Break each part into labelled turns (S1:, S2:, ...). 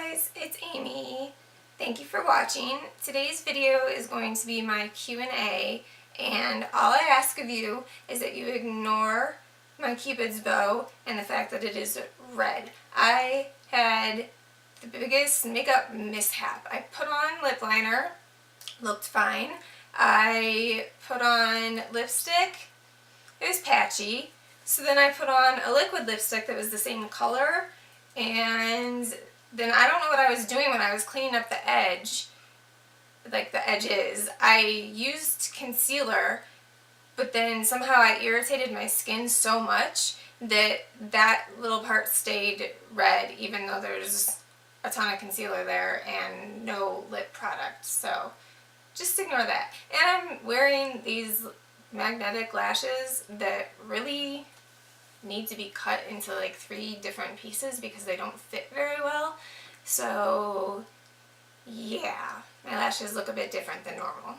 S1: guys, it's Amy. Thank you for watching. Today's video is going to be my Q&A, and all I ask of you is that you ignore my Cupid's bow and the fact that it is red. I had the biggest makeup mishap. I put on lip liner, looked fine. I put on lipstick, it was patchy. So then I put on a liquid lipstick that was the same color, and then I don't know what I was doing when I was cleaning up the edge, like the edges. I used concealer, but then somehow I irritated my skin so much that that little part stayed red, even though there's a ton of concealer there and no lip product. So just ignore that. And I'm wearing these magnetic lashes that really need to be cut into like 3 different pieces because they don't fit very well. So yeah, my lashes look a bit different than normal.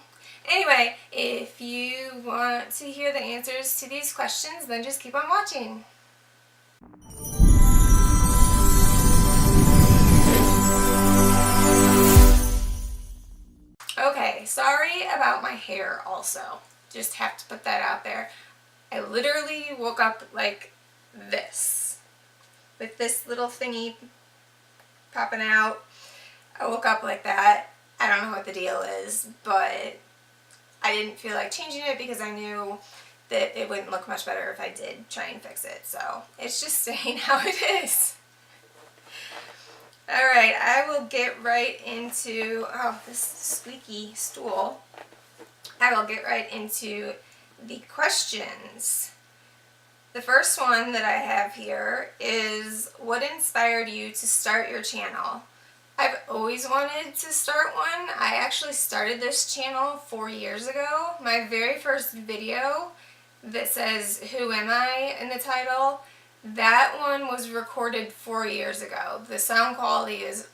S1: Anyway, if you want to hear the answers to these questions, then just keep on watching. Okay, sorry about my hair also. Just have to put that out there. I literally woke up like this, with this little thingy popping out. I woke up like that. I don't know what the deal is, but I didn't feel like changing it because I knew that it wouldn't look much better if I did try and fix it. So it's just staying how it is. Alright, I will get right into, oh, this squeaky stool. I will get right into the questions. The first one that I have here is, what inspired you to start your channel? I've always wanted to start one. I actually started this channel 4 years ago. My very first video that says, "Who am I?" in the title, that one was recorded 4 years ago. The sound quality is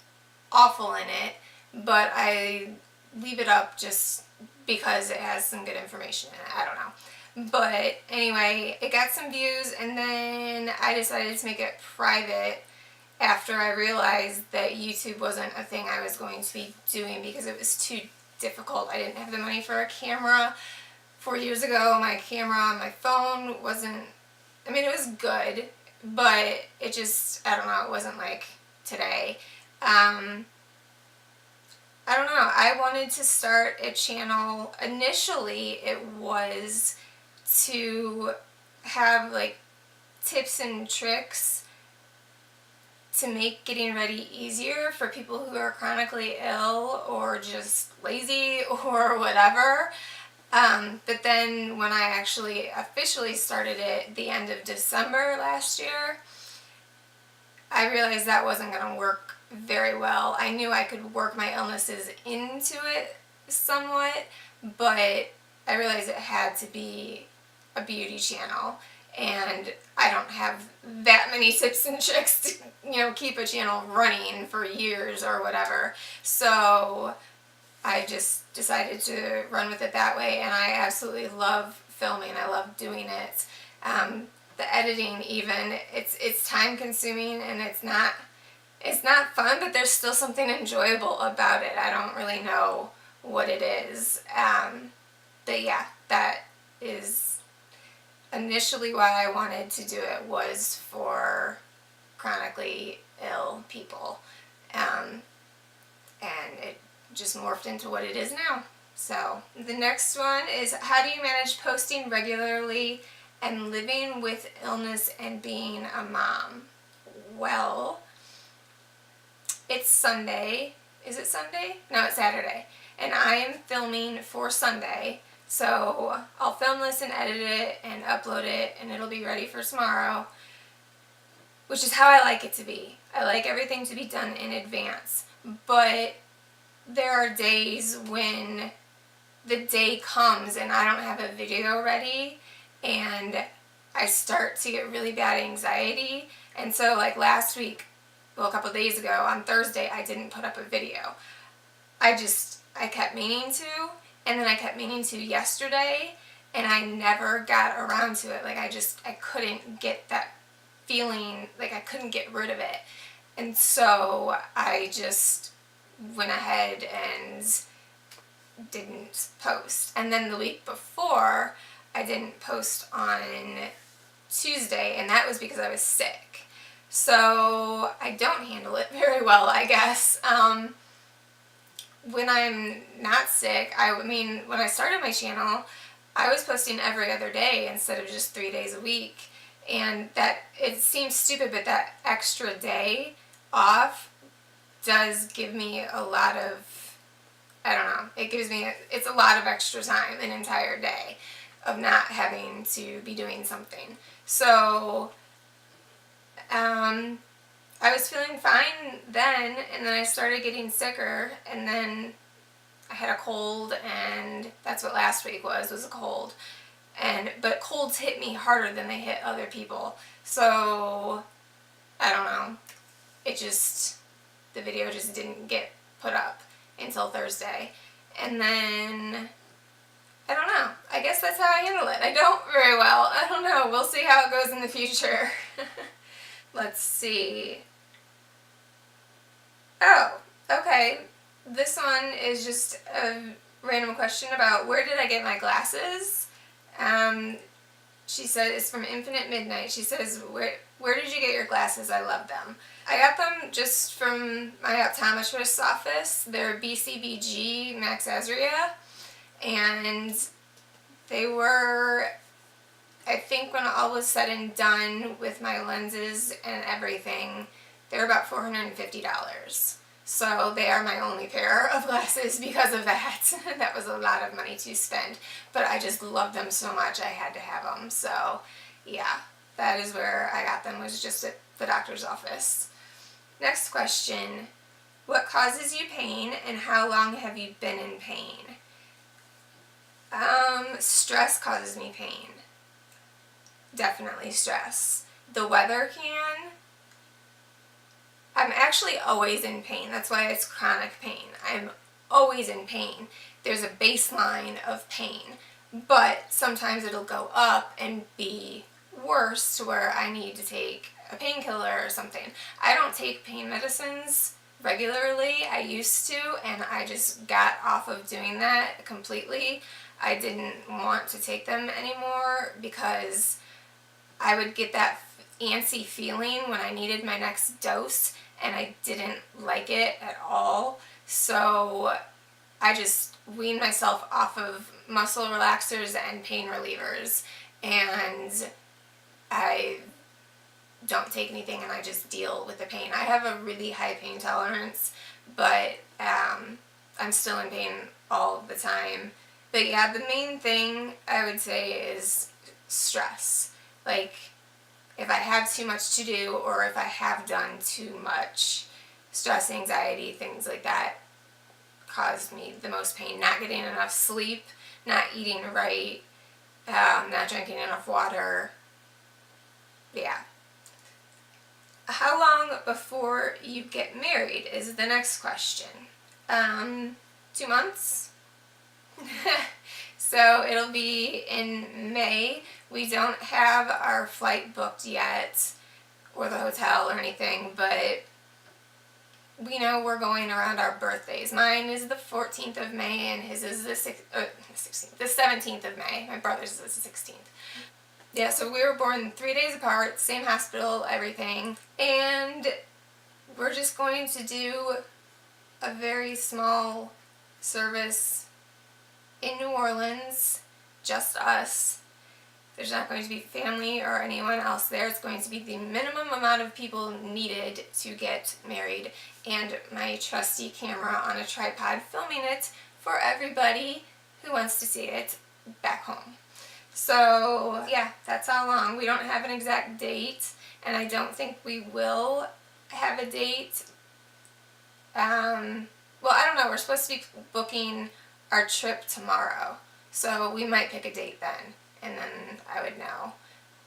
S1: awful in it, but I leave it up just because it has some good information in it. I don't know. But anyway, it got some views, and then I decided to make it private after I realized that YouTube wasn't a thing I was going to be doing because it was too difficult. I didn't have the money for a camera. 4 years ago, my camera on my phone wasn't, I mean, it was good, but it just, I don't know, it wasn't like today. I don't know, I wanted to start a channel. Initially, it was to have like tips and tricks to make getting ready easier for people who are chronically ill or just lazy or whatever. But then when I actually officially started it at the end of December last year, I realized that wasn't going to work very well. I knew I could work my illnesses into it somewhat, but I realized it had to be a beauty channel, and I don't have that many tips and tricks to, keep a channel running for years or whatever. So I just decided to run with it that way, and I absolutely love filming. I love doing it. The editing, even, it's time consuming, and it's not fun, but there's still something enjoyable about it. I don't really know what it is. But yeah, that is initially why I wanted to do it, was for chronically ill people. And it just morphed into what it is now. So the next one is, how do you manage posting regularly and living with illness and being a mom? Well, it's Sunday. Is it Sunday? No, it's Saturday. And I am filming for Sunday. So I'll film this and edit it and upload it, and it'll be ready for tomorrow, which is how I like it to be. I like everything to be done in advance. But there are days when the day comes and I don't have a video ready, and I start to get really bad anxiety. And so like last week, well, a couple days ago on Thursday, I didn't put up a video. I kept meaning to, and then I kept meaning to yesterday, and I never got around to it. Like I couldn't get that feeling, like I couldn't get rid of it. And so I just went ahead and didn't post. And then the week before, I didn't post on Tuesday, and that was because I was sick. So I don't handle it very well, I guess. When I'm not sick, I mean, when I started my channel, I was posting every other day instead of just 3 days a week. And that, it seems stupid, but that extra day off does give me a lot of, I don't know, it's a lot of extra time, an entire day of not having to be doing something. So, I was feeling fine then, and then I started getting sicker, and then I had a cold, and that's what last week was a cold. But colds hit me harder than they hit other people. So, I don't know. The video just didn't get put up until Thursday. And then, I don't know. I guess that's how I handle it. I don't very well. I don't know. We'll see how it goes in the future. Let's see. Oh, okay. This one is just a random question about where did I get my glasses? She said it's from Infinite Midnight. She says, where did you get your glasses? I love them. I got them just from my optometrist's office. They're BCBG Max Azria, and they were, I think when all was said and done with my lenses and everything, they were about $450. So they are my only pair of glasses because of that. That was a lot of money to spend. But I just love them so much I had to have them. So yeah, that is where I got them, was just at the doctor's office. Next question. What causes you pain and how long have you been in pain? Stress causes me pain. Definitely stress. The weather can. I'm actually always in pain. That's why it's chronic pain. I'm always in pain. There's a baseline of pain, but sometimes it'll go up and be worse to where I need to take a painkiller or something. I don't take pain medicines regularly. I used to, and I just got off of doing that completely. I didn't want to take them anymore because I would get that antsy feeling when I needed my next dose, and I didn't like it at all. So I just weaned myself off of muscle relaxers and pain relievers, and I don't take anything, and I just deal with the pain. I have a really high pain tolerance, but I'm still in pain all the time. But yeah, the main thing I would say is stress. Like, if I have too much to do, or if I have done too much, stress, anxiety, things like that caused me the most pain. Not getting enough sleep, not eating right, not drinking enough water. Yeah. How long before you get married is the next question. 2 months. So it'll be in May. We don't have our flight booked yet, or the hotel or anything, but we know we're going around our birthdays. Mine is the 14th of May, and his is the 17th of May. My brother's is the 16th. Yeah, so we were born 3 days apart, same hospital, everything. And we're just going to do a very small service in New Orleans, just us. There's not going to be family or anyone else there. It's going to be the minimum amount of people needed to get married, and my trusty camera on a tripod filming it for everybody who wants to see it back home. So yeah, that's how long. We don't have an exact date, and I don't think we will have a date. Well, I don't know. We're supposed to be booking our trip tomorrow, so we might pick a date then, and then I would know.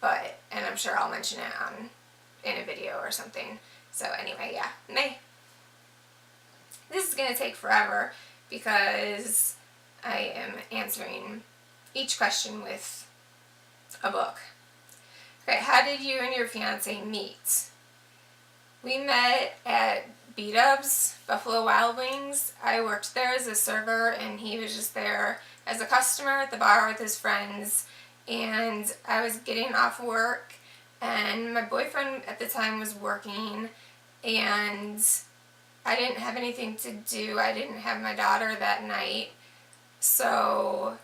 S1: And I'm sure I'll mention it in a video or something. So anyway, yeah, May. This is going to take forever because I am answering each question with a book. Okay, how did you and your fiance meet? We met at B-Dubs, Buffalo Wild Wings. I worked there as a server, and he was just there as a customer at the bar with his friends. And I was getting off work, and my boyfriend at the time was working, and I didn't have anything to do. I didn't have my daughter that night, so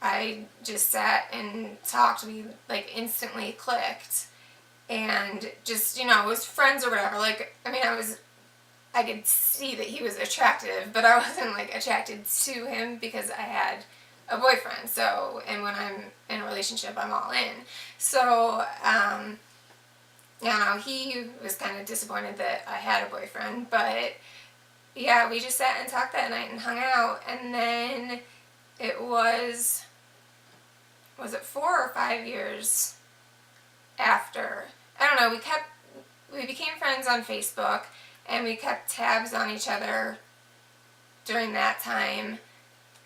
S1: I just sat and talked. We like instantly clicked, and just, you know, was friends or whatever. Like, I mean, I could see that he was attractive, but I wasn't like attracted to him because I had a boyfriend. So, and when I'm in a relationship, I'm all in. So, you know, he was kind of disappointed that I had a boyfriend, but yeah, we just sat and talked that night and hung out. And then it was it 4 or 5 years after? I don't know, we became friends on Facebook, and we kept tabs on each other during that time,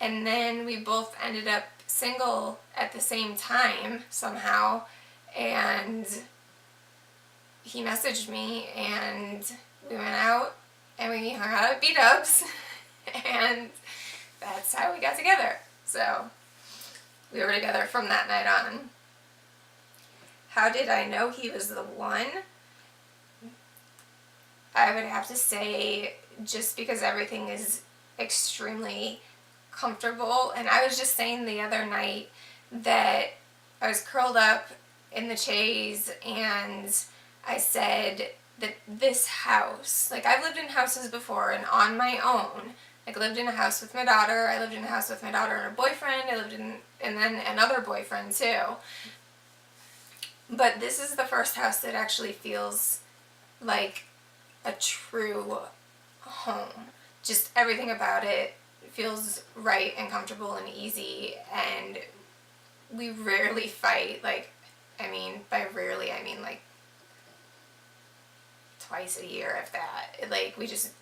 S1: and then we both ended up single at the same time somehow, and he messaged me, and we went out, and we hung out at B-Dubs, and that's how we got together. So we were together from that night on. How did I know he was the one? I would have to say just because everything is extremely comfortable. And I was just saying the other night that I was curled up in the chaise, and I said that this house, like I've lived in houses before and on my own. Like I lived in a house with my daughter, I lived in a house with my daughter and her boyfriend, and then another boyfriend too. But this is the first house that actually feels like a true home. Just everything about it feels right and comfortable and easy, and we rarely fight. Like, I mean, by rarely, I mean like twice a year, if that. Like, we just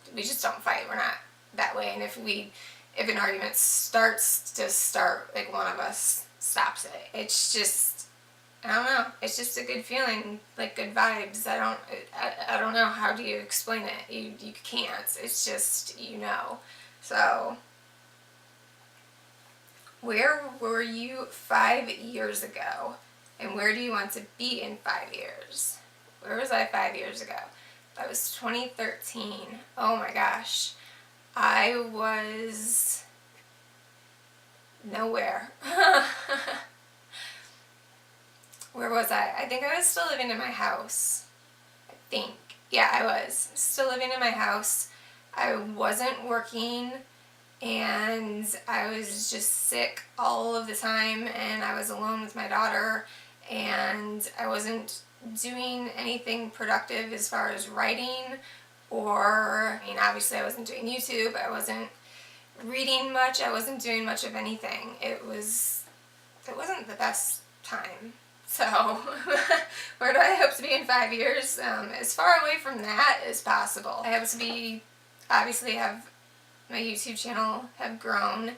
S1: don't fight. We're not that way. And if an argument starts to start, like one of us stops it. It's just, I don't know. It's just a good feeling, like good vibes. I don't know. How do you explain it? You can't. It's just, you know. So, where were you 5 years ago? And where do you want to be in 5 years? Where was I 5 years ago? That was 2013. Oh my gosh. I was nowhere. Where was I? I think I was still living in my house. I think. Yeah, I was. Still living in my house. I wasn't working, and I was just sick all of the time, and I was alone with my daughter, and I wasn't doing anything productive as far as writing, or, I mean, obviously I wasn't doing YouTube, I wasn't reading much, I wasn't doing much of anything. It wasn't the best time. So, where do I hope to be in 5 years? As far away from that as possible. I hope to be, obviously have my YouTube channel have grown.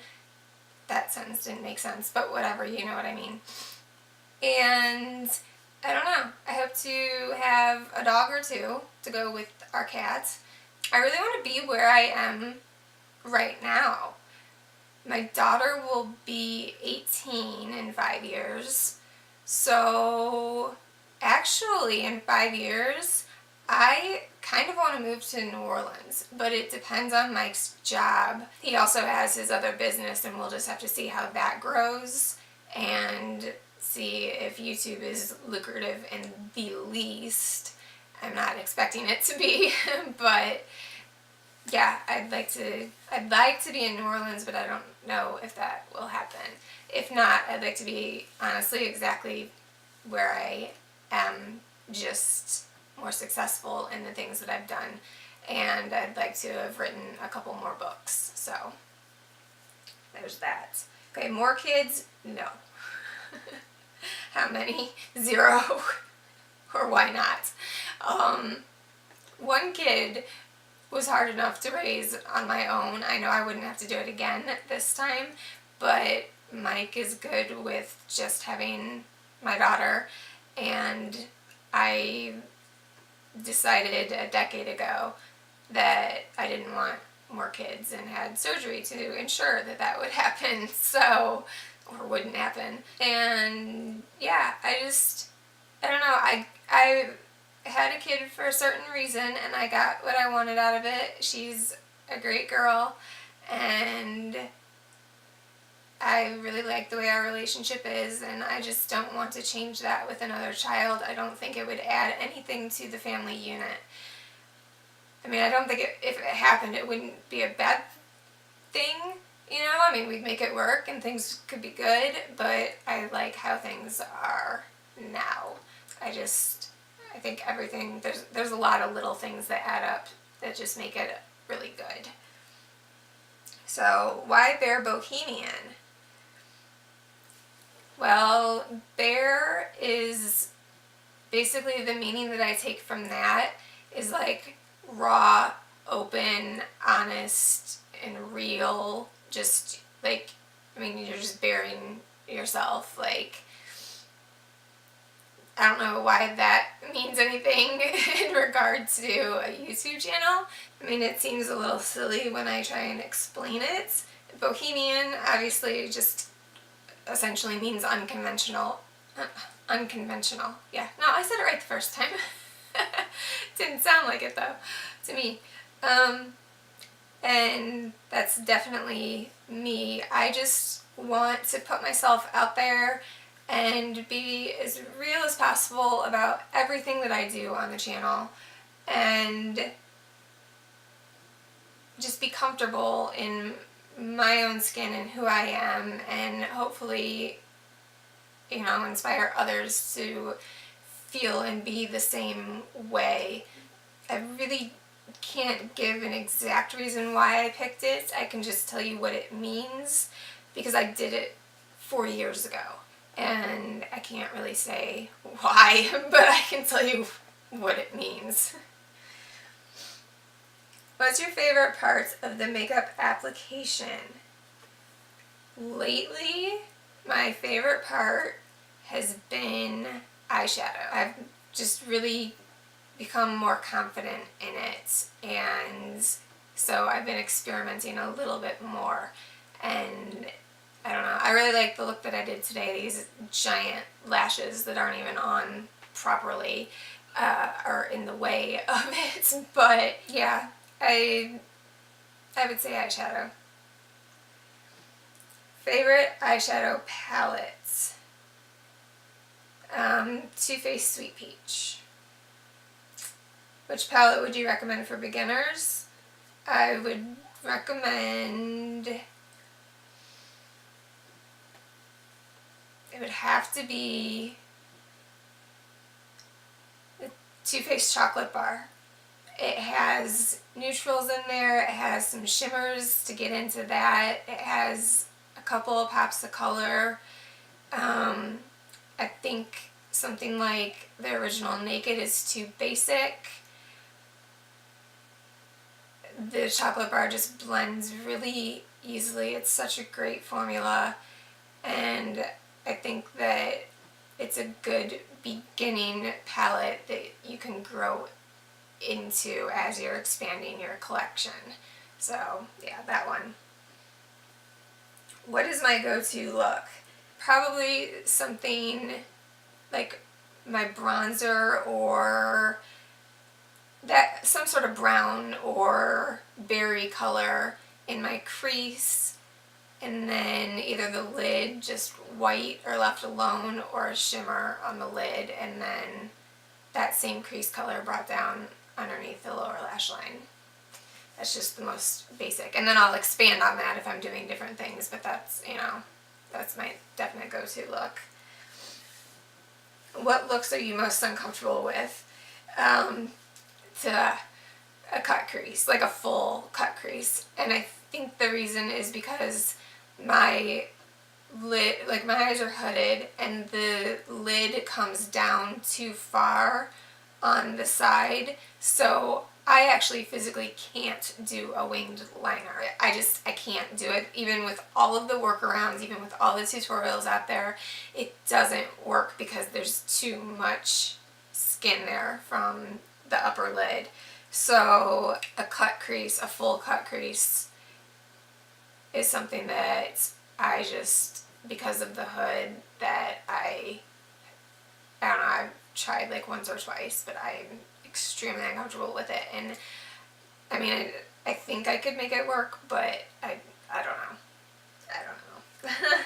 S1: That sentence didn't make sense, but whatever, you know what I mean. And I don't know. I hope to have a dog or two to go with our cat. I really want to be where I am right now. My daughter will be 18 in 5 years. So, actually, in 5 years, I kind of want to move to New Orleans, but it depends on Mike's job. He also has his other business, and we'll just have to see how that grows and see if YouTube is lucrative in the least. I'm not expecting it to be, but yeah, I'd like to be in New Orleans, but I don't know if that will happen. If not, I'd like to be, honestly, exactly where I am, just more successful in the things that I've done. And I'd like to have written a couple more books. So, there's that. Okay, more kids? No. How many? 0. Or why not? One kid was hard enough to raise on my own. I know I wouldn't have to do it again this time, but Mike is good with just having my daughter, and I decided a decade ago that I didn't want more kids and had surgery to ensure that that would happen, so, or wouldn't happen. And yeah, I don't know, I had a kid for a certain reason and I got what I wanted out of it. She's a great girl and I really like the way our relationship is, and I just don't want to change that with another child. I don't think it would add anything to the family unit. I mean, I don't think if it happened, it wouldn't be a bad thing, you know? I mean, we'd make it work and things could be good, but I like how things are now. I think everything, there's a lot of little things that add up that just make it really good. So, why bear Bohemian? Well, bear is basically the meaning that I take from that is like raw, open, honest, and real. Just like, I mean, you're just bearing yourself. Like, I don't know why that means anything in regard to a YouTube channel. I mean, it seems a little silly when I try and explain it. Bohemian obviously just essentially means unconventional. Unconventional. Yeah. No, I said it right the first time. Didn't sound like it though, to me. And that's definitely me. I just want to put myself out there and be as real as possible about everything that I do on the channel and just be comfortable in my own skin and who I am, and hopefully, you know, inspire others to feel and be the same way. I really can't give an exact reason why I picked it. I can just tell you what it means because I did it 4 years ago. And I can't really say why, but I can tell you what it means. What's your favorite part of the makeup application? Lately, my favorite part has been eyeshadow. I've just really become more confident in it, and so I've been experimenting a little bit more, and I don't know, I really like the look that I did today. These giant lashes that aren't even on properly are in the way of it, but yeah, I would say eyeshadow. Favorite eyeshadow palettes? Too Faced Sweet Peach. Which palette would you recommend for beginners? I would recommend, it would have to be the Too Faced Chocolate Bar. It has neutrals in there, it has some shimmers to get into that, it has a couple of pops of color. I think something like the original Naked is too basic. The chocolate bar just blends really easily. It's such a great formula, and I think that it's a good beginning palette that you can grow into as you're expanding your collection. So yeah, that one. What is my go-to look? Probably something like my bronzer, or that some sort of brown or berry color in my crease, and then either the lid just white or left alone, or a shimmer on the lid, and then that same crease color brought down underneath the lower lash line. That's just the most basic, and then I'll expand on that if I'm doing different things, but that's, you know, that's my definite go-to look. What looks are you most uncomfortable with? To a cut crease, like a full cut crease, and I think the reason is because my lid, like my eyes are hooded, and the lid comes down too far on the side, so I actually physically can't do a winged liner. I can't do it. Even with all of the workarounds, even with all the tutorials out there, it doesn't work because there's too much skin there from the upper lid. So a cut crease, a full cut crease, is something that I just, because of the hood, that I don't know, I've tried like once or twice, but I'm extremely uncomfortable with it. And I mean, I think I could make it work, but I don't know. I don't know.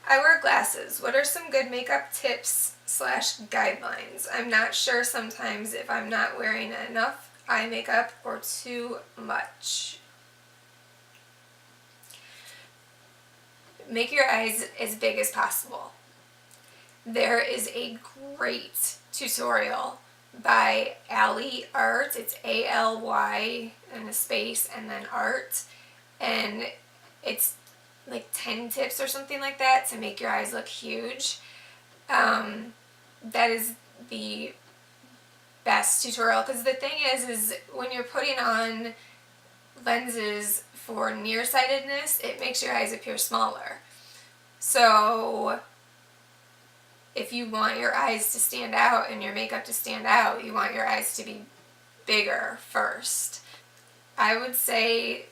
S1: I wear glasses. What are some good makeup tips / guidelines? I'm not sure sometimes if I'm not wearing enough eye makeup or too much. Make your eyes as big as possible. There is a great tutorial by Ally Art. It's ALY and a space and then art. And it's like 10 tips or something like that to make your eyes look huge. That is the best tutorial, because the thing is when you're putting on lenses for nearsightedness, it makes your eyes appear smaller. So if you want your eyes to stand out and your makeup to stand out, you want your eyes to be bigger first. I would say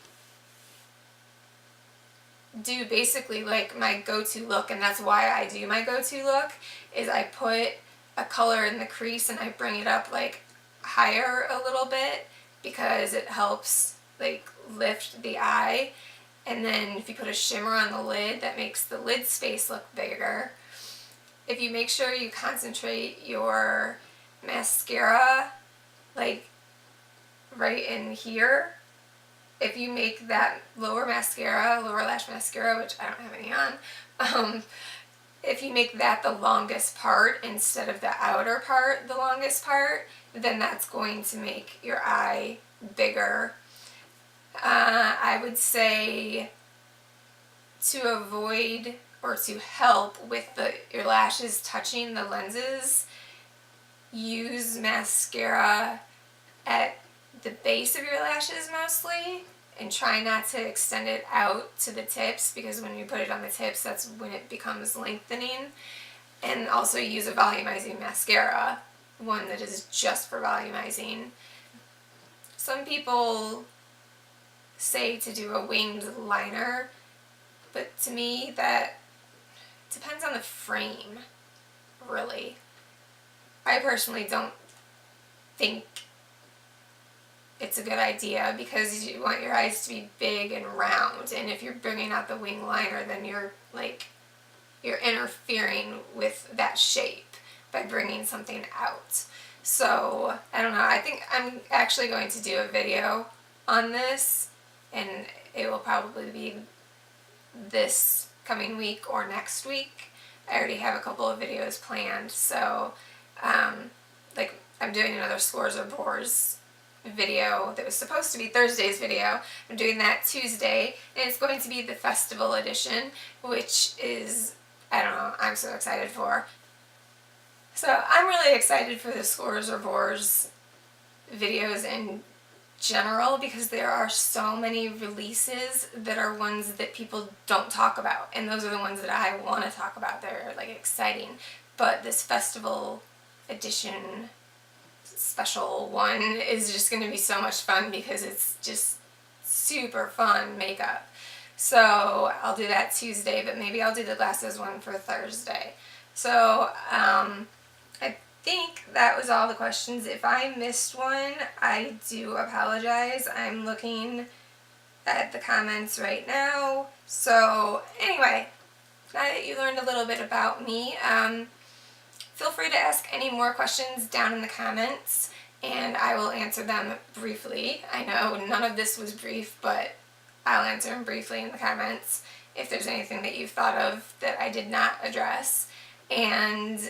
S1: do basically like my go-to look, and that's why I do my go-to look, is I put a color in the crease and I bring it up like higher a little bit, because it helps like lift the eye. And then if you put a shimmer on the lid, that makes the lid space look bigger. If you make sure you concentrate your mascara like right in here, if you make that lower lash mascara, which I don't have any on, if you make that the longest part instead of the outer part the longest part, then that's going to make your eye bigger. I would say to avoid or to help with your lashes touching the lenses, use mascara at the base of your lashes mostly, and try not to extend it out to the tips, because when you put it on the tips, that's when it becomes lengthening. And also use a volumizing mascara, one that is just for volumizing. Some people say to do a winged liner, but to me that depends on the frame, really. I personally don't think it's a good idea, because you want your eyes to be big and round, and if you're bringing out the wing liner, then you're interfering with that shape by bringing something out. So I don't know, I think I'm actually going to do a video on this, and it will probably be this coming week or next week. I already have a couple of videos planned, so like I'm doing another Scores or Bores video that was supposed to be Thursday's video. I'm doing that Tuesday, and it's going to be the festival edition, which is, I don't know, I'm so excited for. So I'm really excited for the Scores or Bores videos in general, because there are so many releases that are ones that people don't talk about, and those are the ones that I want to talk about. They're like exciting. But this festival edition special one is just going to be so much fun, because it's just super fun makeup. So I'll do that Tuesday, but maybe I'll do the glasses one for Thursday. So I think that was all the questions. If I missed one, I do apologize. I'm looking at the comments right now. So anyway, now that you learned a little bit about me, feel free to ask any more questions down in the comments, and I will answer them briefly. I know none of this was brief, but I'll answer them briefly in the comments if there's anything that you've thought of that I did not address. And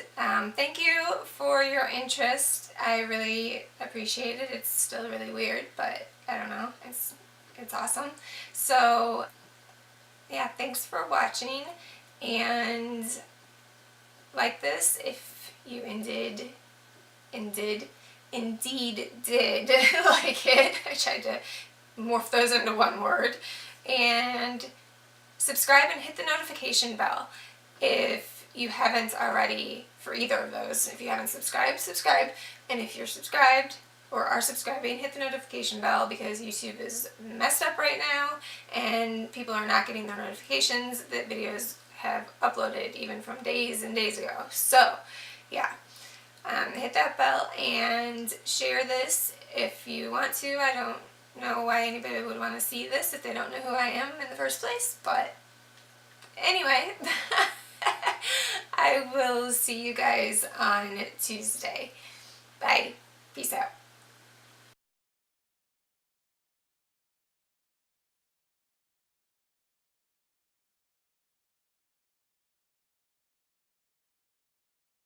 S1: thank you for your interest. I really appreciate it. It's still really weird, but I don't know. It's awesome. So yeah, thanks for watching, and like this if you indeed did like it. I tried to morph those into one word. And subscribe and hit the notification bell if you haven't already, for either of those. If you haven't subscribed, subscribe. And if you're subscribed or are subscribing, hit the notification bell because YouTube is messed up right now and people are not getting their notifications that videos have uploaded even from days and days ago. So, yeah. Hit that bell and share this if you want to. I don't know why anybody would want to see this if they don't know who I am in the first place, but anyway, I will see you guys on Tuesday. Bye. Peace out.